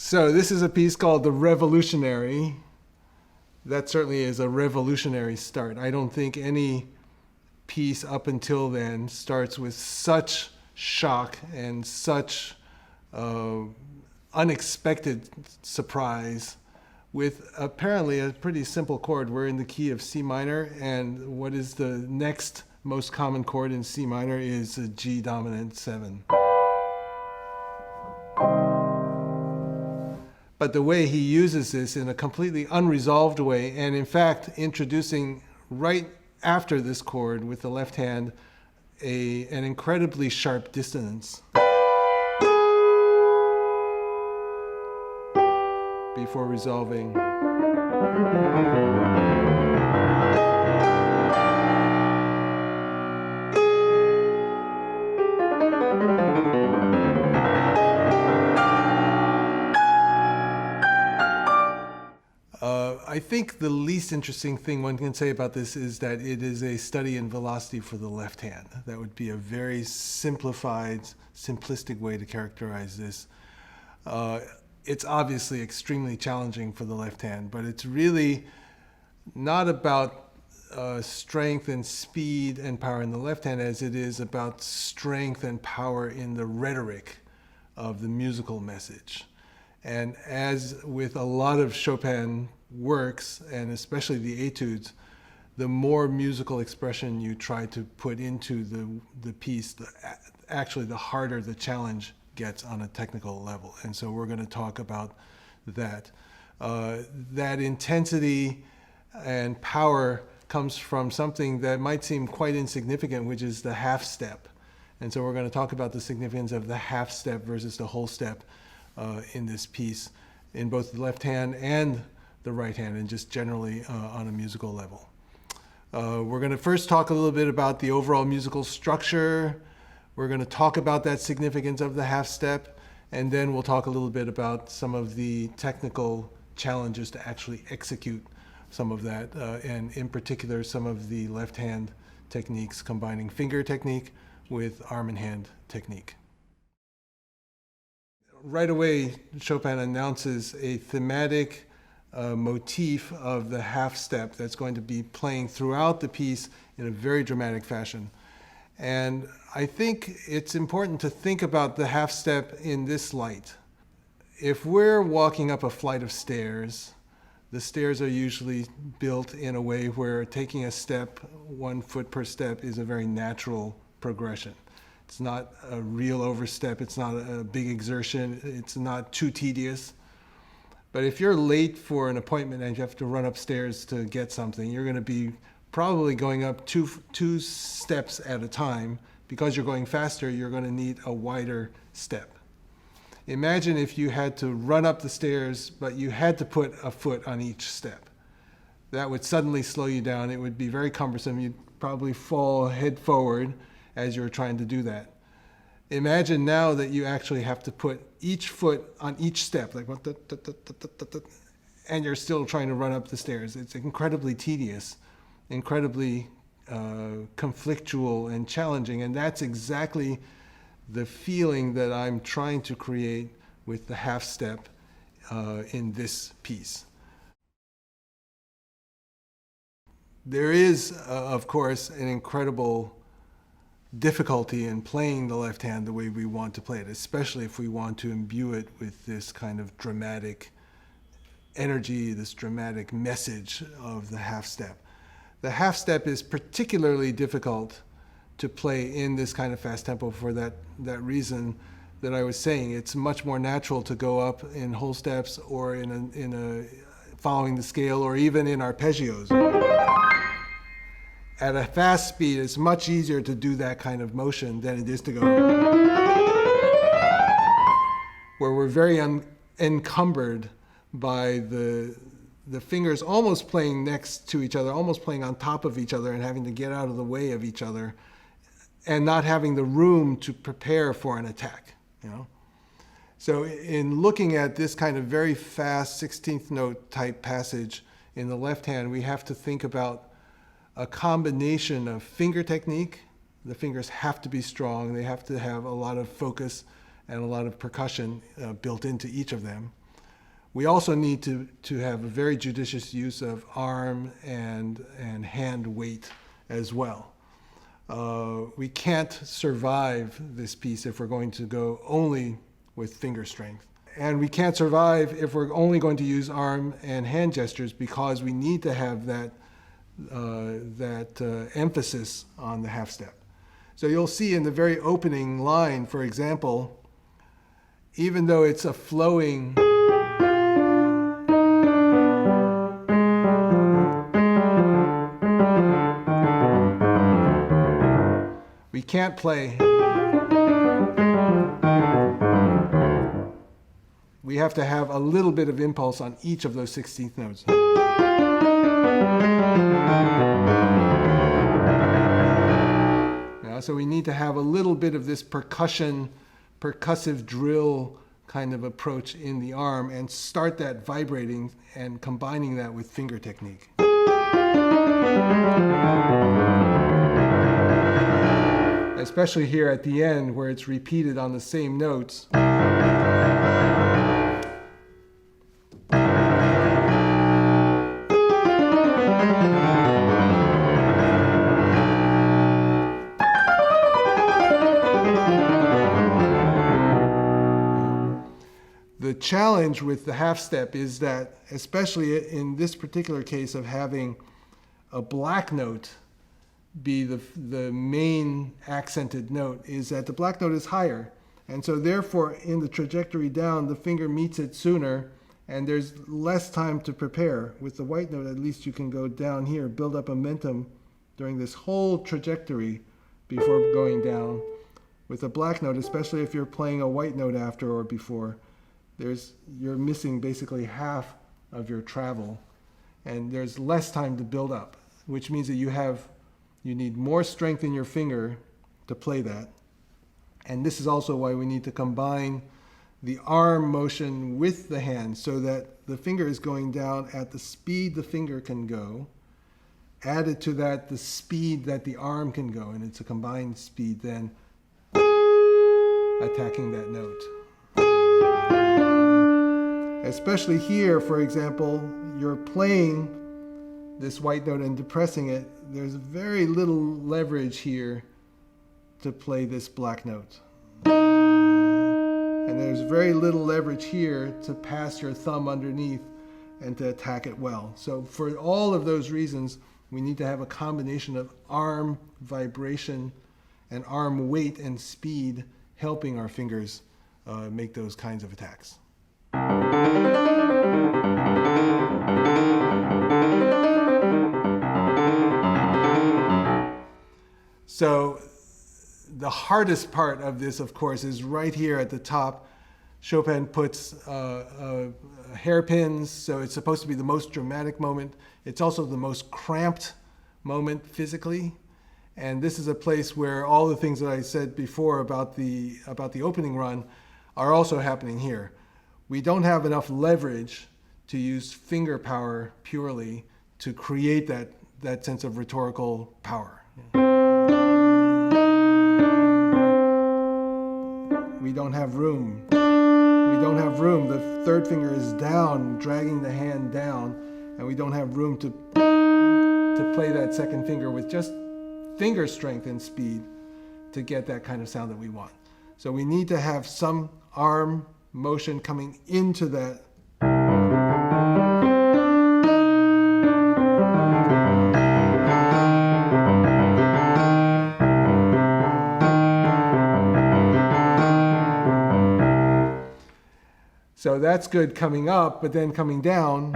So this is a piece called The Revolutionary. That certainly is a revolutionary start. I don't think any piece up until then starts with such shock and such unexpected surprise with apparently a pretty simple chord. We're in the key of C minor, and what is the next most common chord in C minor is a G dominant 7. But the way he uses this in a completely unresolved way, and in fact introducing right after this chord with the left hand an incredibly sharp dissonance before resolving. I think the least interesting thing one can say about this is that it is a study in velocity for the left hand. That would be a very simplified, simplistic way to characterize this. It's obviously extremely challenging for the left hand, but it's really not about strength and speed and power in the left hand as it is about strength and power in the rhetoric of the musical message. And as with a lot of Chopin works, and especially the Études, the more musical expression you try to put into the piece, actually the harder the challenge gets on a technical level. And so we're going to talk about that. That intensity and power comes from something that might seem quite insignificant, which is the half step. And so we're going to talk about the significance of the half step versus the whole step in this piece, in both the left hand and the right hand, and just generally on a musical level. We're going to first talk a little bit about the overall musical structure. We're going to talk about that significance of the half step, and then we'll talk a little bit about some of the technical challenges to actually execute some of that, and in particular some of the left hand techniques combining finger technique with arm and hand technique. Right away, Chopin announces a thematic motif of the half step that's going to be playing throughout the piece in a very dramatic fashion. And I think it's important to think about the half step in this light. If we're walking up a flight of stairs, the stairs are usually built in a way where taking a step, 1 foot per step, is a very natural progression. It's not a real overstep, it's not a big exertion, it's not too tedious. But if you're late for an appointment and you have to run upstairs to get something, you're going to be probably going up two steps at a time. Because you're going faster, you're going to need a wider step. Imagine if you had to run up the stairs, but you had to put a foot on each step. That would suddenly slow you down. It would be very cumbersome. You'd probably fall head forward as you're trying to do that. Imagine now that you actually have to put each foot on each step, like and you're still trying to run up the stairs. It's incredibly tedious, incredibly conflictual and challenging, and that's exactly the feeling that I'm trying to create with the half step in this piece. There is, of course, an incredible difficulty in playing the left hand the way we want to play it, especially if we want to imbue it with this kind of dramatic energy, this dramatic message of the half step. The half step is particularly difficult to play in this kind of fast tempo for that reason that I was saying. It's much more natural to go up in whole steps or in a following the scale, or even in arpeggios. At a fast speed, it's much easier to do that kind of motion than it is to go where we're very encumbered by the fingers almost playing next to each other, almost playing on top of each other and having to get out of the way of each other and not having the room to prepare for an attack, you know? So in looking at this kind of very fast 16th note type passage in the left hand, we have to think about a combination of finger technique. The fingers have to be strong. They have to have a lot of focus and a lot of percussion built into each of them. We also need to have a very judicious use of arm and hand weight as well. We can't survive this piece if we're going to go only with finger strength. And we can't survive if we're only going to use arm and hand gestures, because we need to have that emphasis on the half step. So you'll see in the very opening line, for example, even though it's a flowing we can't play. We have to have a little bit of impulse on each of those 16th notes. So we need to have a little bit of this percussive drill kind of approach in the arm, and start that vibrating and combining that with finger technique. Especially here at the end, where it's repeated on the same notes. The challenge with the half step is that, especially in this particular case of having a black note be the main accented note, is that the black note is higher. And so therefore, in the trajectory down, the finger meets it sooner, and there's less time to prepare. With the white note, at least you can go down here, build up momentum during this whole trajectory before going down. With a black note, especially if you're playing a white note after or before, you're missing basically half of your travel, and there's less time to build up, which means that you need more strength in your finger to play that. And this is also why we need to combine the arm motion with the hand, so that the finger is going down at the speed the finger can go, added to that the speed that the arm can go, and it's a combined speed then attacking that note. Especially here, for example, you're playing this white note and depressing it. There's very little leverage here to play this black note. And there's very little leverage here to pass your thumb underneath and to attack it well. So for all of those reasons, we need to have a combination of arm vibration and arm weight and speed helping our fingers make those kinds of attacks. So the hardest part of this, of course, is right here at the top. Chopin puts hairpins, so it's supposed to be the most dramatic moment. It's also the most cramped moment physically. And this is a place where all the things that I said before about the opening run are also happening here. We don't have enough leverage to use finger power purely to create that sense of rhetorical power. We don't have room. We don't have room. The third finger is down, dragging the hand down, and we don't have room to play that second finger with just finger strength and speed to get that kind of sound that we want. So we need to have some arm motion coming into that. So that's good coming up, but then coming down,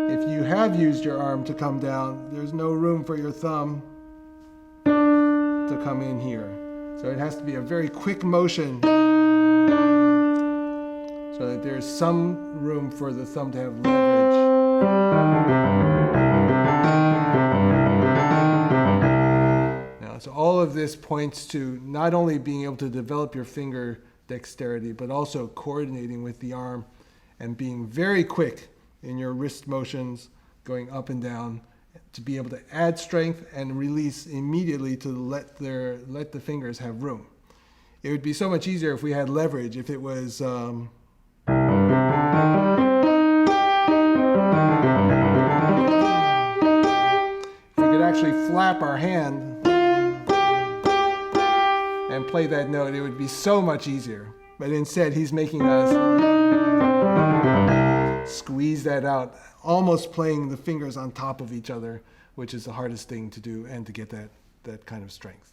if you have used your arm to come down, there's no room for your thumb to come in here. So it has to be a very quick motion so that there's some room for the thumb to have leverage. Now, so all of this points to not only being able to develop your finger dexterity, but also coordinating with the arm and being very quick in your wrist motions, going up and down, to be able to add strength and release immediately to let the fingers have room. It would be so much easier if we had leverage, if it was... actually flap our hand and play that note, it would be so much easier. But instead, he's making us squeeze that out, almost playing the fingers on top of each other, which is the hardest thing to do and to get that kind of strength.